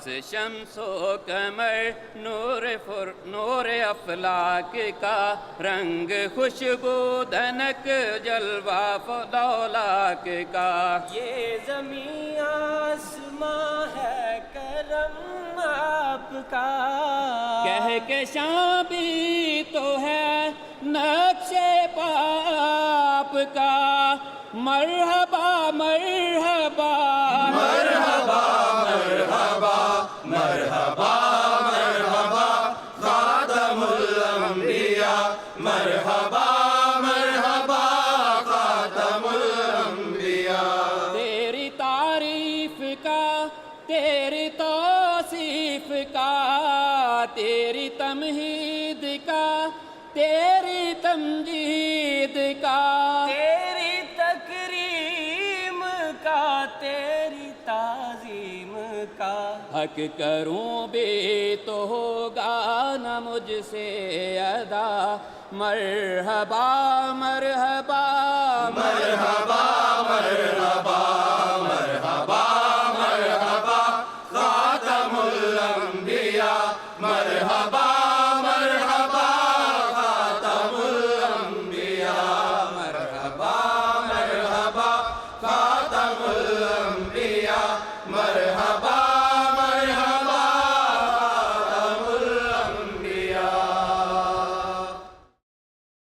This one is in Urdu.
غوث شمس و قمر نور افلاک کا رنگ خوشبو دھنک جلوہ فضولاک کا یہ زمین آسماں ہے کرم آپ کا کہکشاں بھی تو ہے نقش پاپ کا مرحبا مرحبا مرحبا مرحبا مرحبا مرحبا خاتم الانبیاء مرحبا مرحبا خاتم الانبیاء تیری تعریف کا تیری توصیف کا تیری تمہید کا تیری تمجید کا تیری تکریم کا تیری تعظیم کا حق کروں بھی تو ہوگا نہ مجھ سے ادا مرحبا مرحبا مرحبا مرحبا